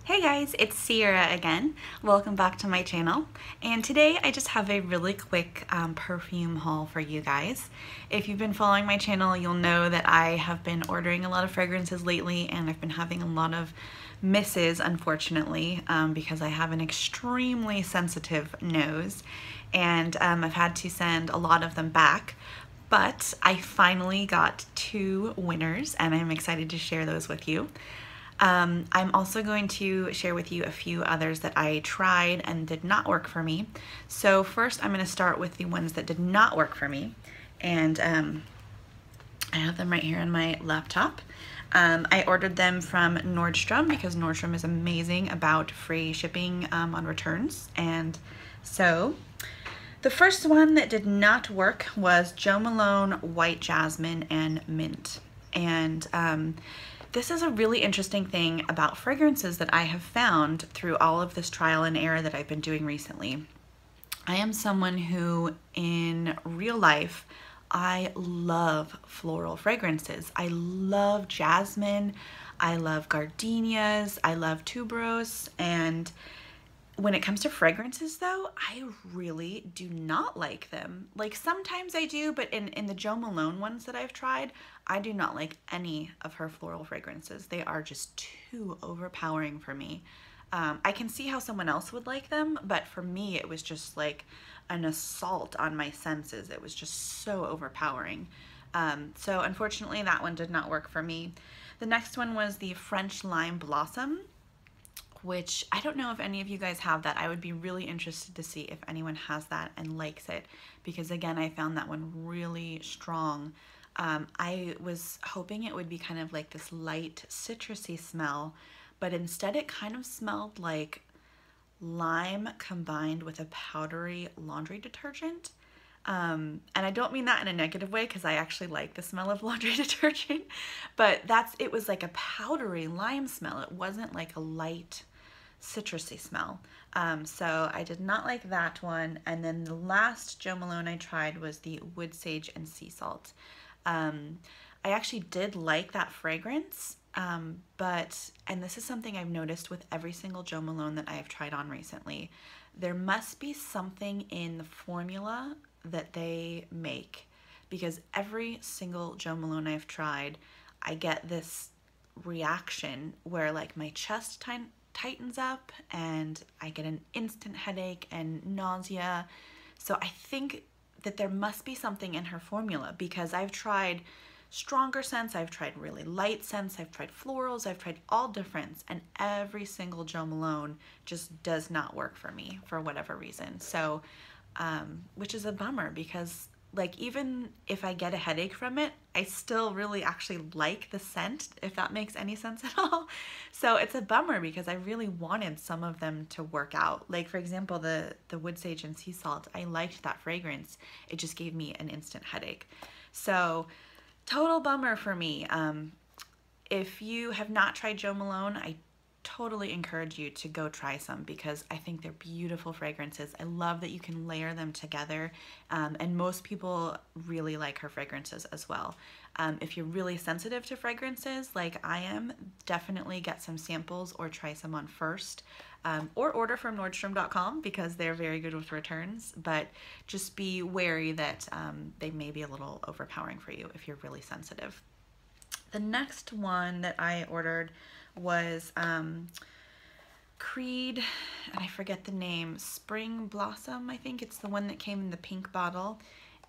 Hey guys, it's Sierra again. Welcome back to my channel. And today I just have a really quick perfume haul for you guys. If you've been following my channel, you'll know that I have been ordering a lot of fragrances lately and I've been having a lot of misses, unfortunately, because I have an extremely sensitive nose and I've had to send a lot of them back. But I finally got two winners and I'm excited to share those with you. I'm also going to share with you a few others that I tried and did not work for me. So first I'm going to start with the ones that did not work for me. And I have them right here on my laptop. I ordered them from Nordstrom because Nordstrom is amazing about free shipping on returns. And so the first one that did not work was Jo Malone White Jasmine and Mint. And this is a really interesting thing about fragrances that I have found through all of this trial and error that I've been doing recently. I am someone who, in real life, I love floral fragrances. I love jasmine, I love gardenias, I love tuberose, and when it comes to fragrances though, I really do not like them. Like sometimes I do, but in the Jo Malone ones that I've tried, I do not like any of her floral fragrances. They are just too overpowering for me. I can see how someone else would like them, but for me it was just like an assault on my senses. It was just so overpowering. So unfortunately that one did not work for me. The next one was the French Lime Blossom, which I don't know if any of you guys have that. I would be really interested to see if anyone has that and likes it, because again, I found that one really strong. I was hoping it would be kind of like this light citrusy smell, but instead it kind of smelled like lime combined with a powdery laundry detergent. And I don't mean that in a negative way because I actually like the smell of laundry detergent, but it was like a powdery lime smell. It wasn't like a light citrusy smell. So I did not like that one. And then the last Jo Malone I tried was the Wood Sage and Sea Salt. I actually did like that fragrance, and this is something I've noticed with every single Jo Malone that I have tried on recently. There must be something in the formula that they make, because every single Jo Malone I've tried, I get this reaction where like my chest tightens up and I get an instant headache and nausea. So I think that there must be something in her formula, because I've tried stronger scents, I've tried really light scents, I've tried florals, I've tried all different, and every single Jo Malone just does not work for me for whatever reason. So which is a bummer, because like even if I get a headache from it, I still really actually like the scent, if that makes any sense at all. So it's a bummer because I really wanted some of them to work out. Like for example, the Wood Sage and Sea Salt, I liked that fragrance. It just gave me an instant headache. So total bummer for me. If you have not tried Jo Malone, I totally encourage you to go try some, because I think they're beautiful fragrances. I love that you can layer them together, and most people really like her fragrances as well. If you're really sensitive to fragrances like I am, definitely get some samples or try some on first, or order from Nordstrom.com because they're very good with returns, but just be wary that they may be a little overpowering for you if you're really sensitive. The next one that I ordered was Creed, and I forget the name, Spring Blossom, I think it's the one that came in the pink bottle.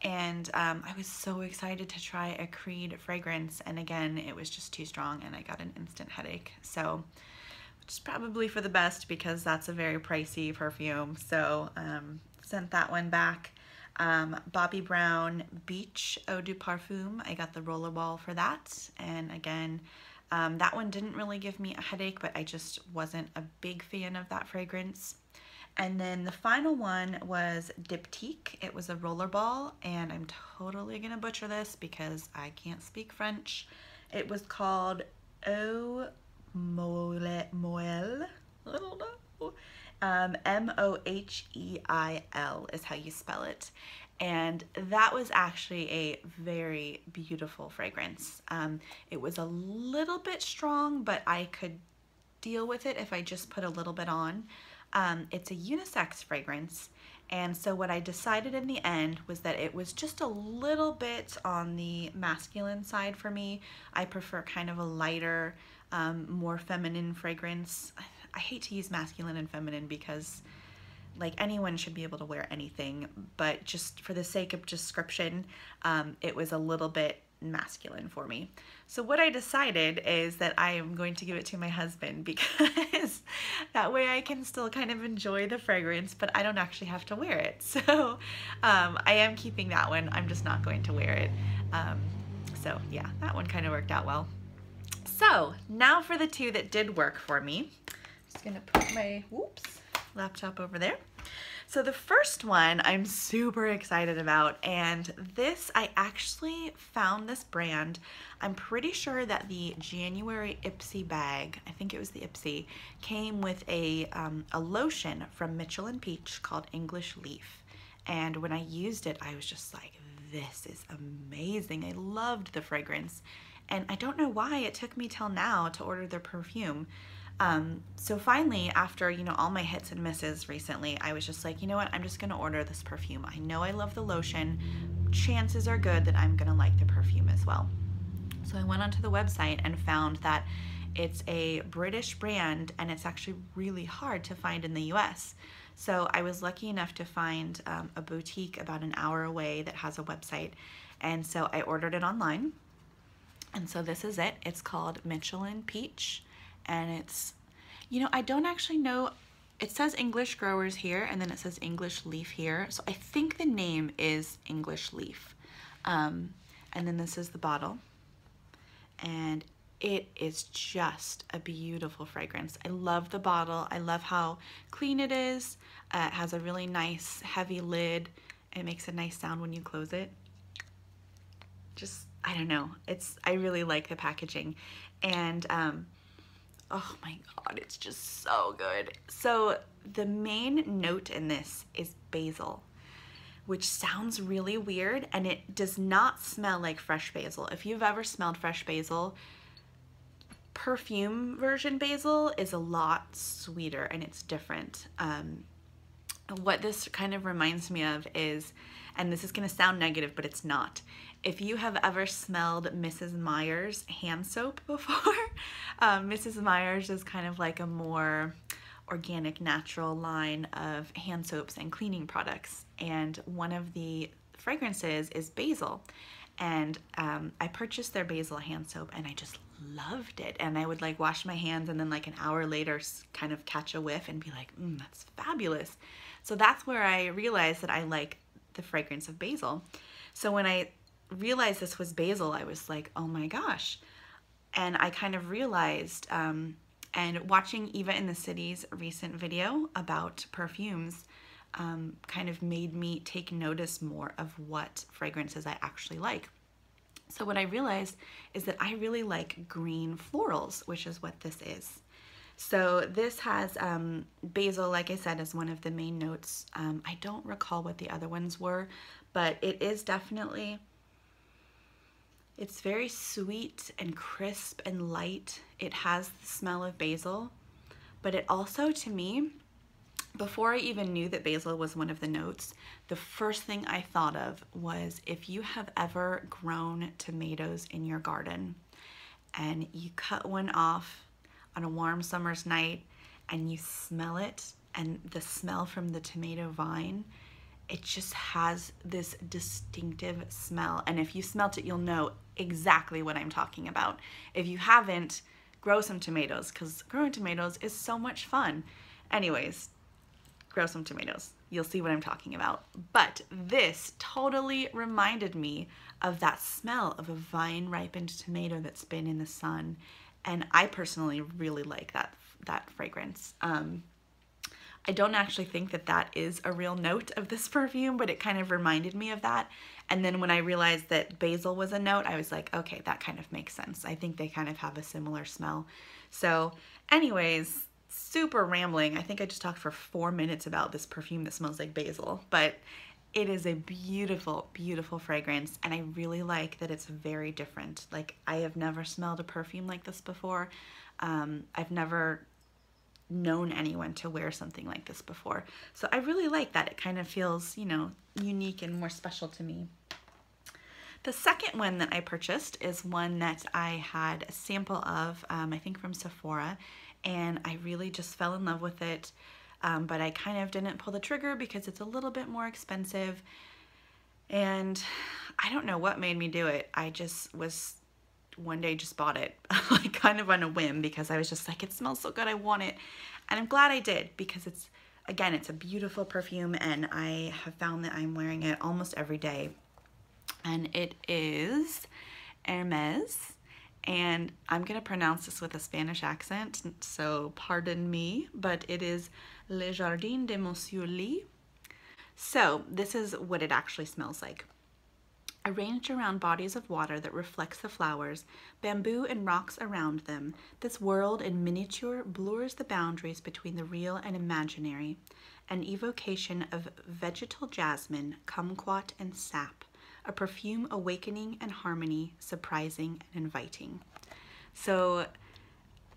And I was so excited to try a Creed fragrance, and again, it was just too strong and I got an instant headache. So, which is probably for the best because that's a very pricey perfume. So, sent that one back. Bobbi Brown Beach Eau de Parfum, I got the rollerball for that, and again, that one didn't really give me a headache, but I just wasn't a big fan of that fragrance. And then the final one was Diptyque. It was a rollerball, and I'm totally gonna butcher this because I can't speak French. It was called Eau Moelle, I don't know. M-O-H-E-I-L is how you spell it. And that was actually a very beautiful fragrance. It was a little bit strong, but I could deal with it if I just put a little bit on. It's a unisex fragrance, and so what I decided in the end was that it was just a little bit on the masculine side for me. I prefer kind of a lighter, more feminine fragrance. I hate to use masculine and feminine because like anyone should be able to wear anything, but just for the sake of description, it was a little bit masculine for me. So what I decided is that I am going to give it to my husband because that way I can still kind of enjoy the fragrance, but I don't actually have to wear it. So I am keeping that one. I'm just not going to wear it. So yeah, that one kind of worked out well. So now for the two that did work for me. Just gonna put my, laptop over there. So the first one I'm super excited about, and this, I actually found this brand. I'm pretty sure that the January Ipsy bag, I think it was the Ipsy, came with a lotion from Mitchell & Peach called English Leaf. And when I used it, I was just like, this is amazing. I loved the fragrance. And I don't know why it took me till now to order their perfume. So finally, after, you know, all my hits and misses recently, I was just like, you know what, I'm just gonna order this perfume. I know I love the lotion. Chances are good that I'm gonna like the perfume as well. So I went onto the website and found that it's a British brand and it's actually really hard to find in the US. So I was lucky enough to find a boutique about an hour away that has a website. And so I ordered it online. And so this is it. It's called Mitchell & Peach. And it's, you know, I don't actually know, it says English Growers here, and then it says English Leaf here. So I think the name is English Leaf. And then this is the bottle. And it is just a beautiful fragrance. I love the bottle. I love how clean it is. It has a really nice heavy lid. It makes a nice sound when you close it. Just, I don't know. I really like the packaging. And, oh my God, it's just so good. So the main note in this is basil, which sounds really weird, and it does not smell like fresh basil. If you've ever smelled fresh basil, perfume version basil is a lot sweeter and it's different. What this kind of reminds me of is, and this is gonna sound negative, but it's not. If you have ever smelled Mrs. Meyer's hand soap before, Mrs. Meyer's is kind of like a more organic, natural line of hand soaps and cleaning products. And one of the fragrances is basil. And I purchased their basil hand soap and I just loved it. And I would like wash my hands and then like an hour later kind of catch a whiff and be like, that's fabulous. So that's where I realized that I like the fragrance of basil. So when I realized this was basil, I was like, oh my gosh. And I kind of realized, and watching Eva in the City's recent video about perfumes kind of made me take notice more of what fragrances I actually like. So what I realized is that I really like green florals, which is what this is. So this has basil, like I said, is one of the main notes. I don't recall what the other ones were, but it is definitely, it's very sweet and crisp and light. It has the smell of basil, but it also, to me, before I even knew that basil was one of the notes, the first thing I thought of was if you have ever grown tomatoes in your garden and you cut one off on a warm summer's night and you smell it, and the smell from the tomato vine, it just has this distinctive smell. And if you smelt it, you'll know exactly what I'm talking about. If you haven't, grow some tomatoes, because growing tomatoes is so much fun. Anyways, grow some tomatoes. You'll see what I'm talking about. But this totally reminded me of that smell of a vine-ripened tomato that's been in the sun. And I personally really like that fragrance. I don't actually think that that is a real note of this perfume, but it kind of reminded me of that. And then when I realized that basil was a note, I was like, okay, that kind of makes sense. I think they kind of have a similar smell. So anyways, super rambling. I think I just talked for 4 minutes about this perfume that smells like basil, but it is a beautiful, beautiful fragrance, and I really like that it's very different. Like, I have never smelled a perfume like this before. I've never known anyone to wear something like this before. So I really like that. It kind of feels, you know, unique and more special to me. The second one that I purchased is one that I had a sample of, I think from Sephora, and I really just fell in love with it, but I kind of didn't pull the trigger because it's a little bit more expensive, and I don't know what made me do it. I just was one day just bought it like kind of on a whim because I was just like, it smells so good, I want it. And I'm glad I did because it's, again, it's a beautiful perfume, and I have found that I'm wearing it almost every day. And it is Hermes, and I'm gonna pronounce this with a Spanish accent, so pardon me, but it is Le Jardin de Monsieur Lee. So this is what it actually smells like. Arranged around bodies of water that reflects the flowers, bamboo and rocks around them, this world in miniature blurs the boundaries between the real and imaginary, an evocation of vegetal jasmine, kumquat, and sap, a perfume awakening and harmony, surprising and inviting. So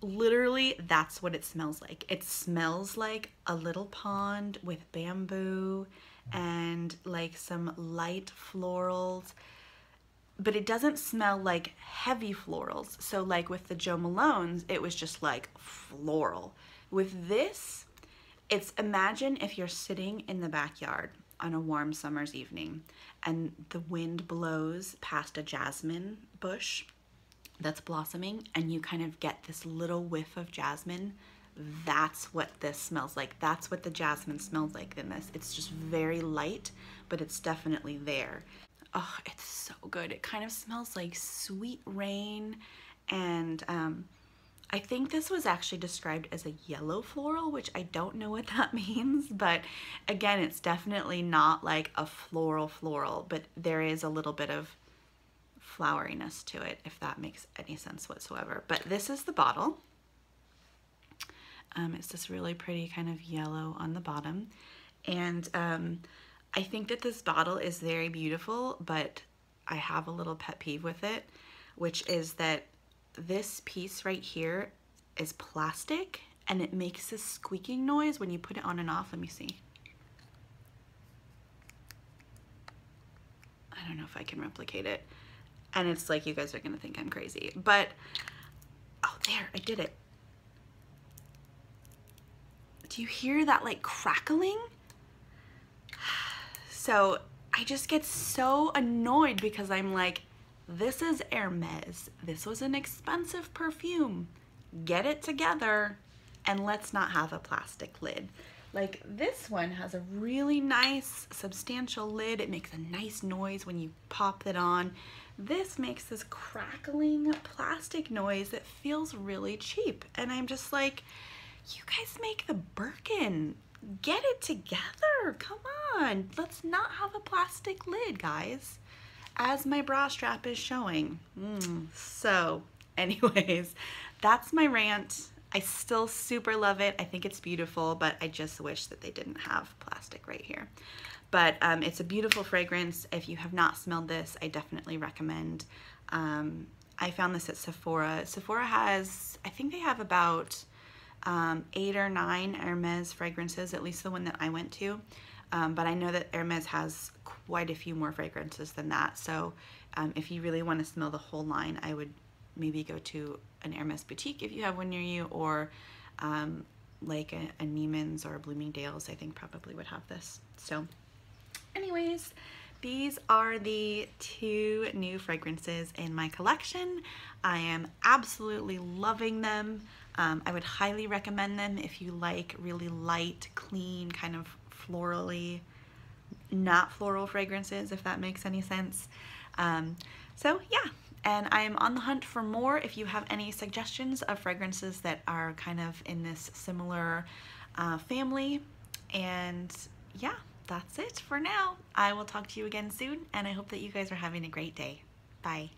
literally that's what it smells like. It smells like a little pond with bamboo and like some light florals, but it doesn't smell like heavy florals. So like with the Jo Malone's, it was just like floral. With this, it's, imagine if you're sitting in the backyard on a warm summer's evening and the wind blows past a jasmine bush that's blossoming and you kind of get this little whiff of jasmine. That's what this smells like. That's what the jasmine smells like in this. It's just very light, but it's definitely there. Oh, it's so good. It kind of smells like sweet rain, and I think this was actually described as a yellow floral, which I don't know what that means, but again, it's definitely not like a floral, but there is a little bit of floweriness to it, if that makes any sense whatsoever. But this is the bottle. It's this really pretty kind of yellow on the bottom, and I think that this bottle is very beautiful, but I have a little pet peeve with it, which is that this piece right here is plastic and it makes this squeaking noise when you put it on and off. Let me see. I don't know if I can replicate it. And it's like, you guys are gonna think I'm crazy, but oh, there, I did it. Do you hear that like crackling? So I just get so annoyed because I'm like, this is Hermes. This was an expensive perfume. Get it together and let's not have a plastic lid. Like this one has a really nice substantial lid. It makes a nice noise when you pop it on. This makes this crackling plastic noise that feels really cheap. And I'm just like, you guys make the Birkin. Get it together. Come on. Let's not have a plastic lid, guys. As my bra strap is showing. So anyways, that's my rant. I still super love it. I think it's beautiful, but I just wish that they didn't have plastic right here. But it's a beautiful fragrance. If you have not smelled this, I definitely recommend. I found this at Sephora. Sephora has, I think they have about 8 or 9 Hermes fragrances, at least the one that I went to. But I know that Hermes has quite a few more fragrances than that. So if you really want to smell the whole line, I would maybe go to an Hermes boutique if you have one near you, or like a Neiman's or a Bloomingdale's, I think probably would have this. So anyways, these are the 2 new fragrances in my collection. I am absolutely loving them. I would highly recommend them if you like really light, clean, kind of florally, not floral fragrances, if that makes any sense. So yeah, and I am on the hunt for more. If you have any suggestions of fragrances that are kind of in this similar family. And yeah, that's it for now. I will talk to you again soon, and I hope that you guys are having a great day. Bye.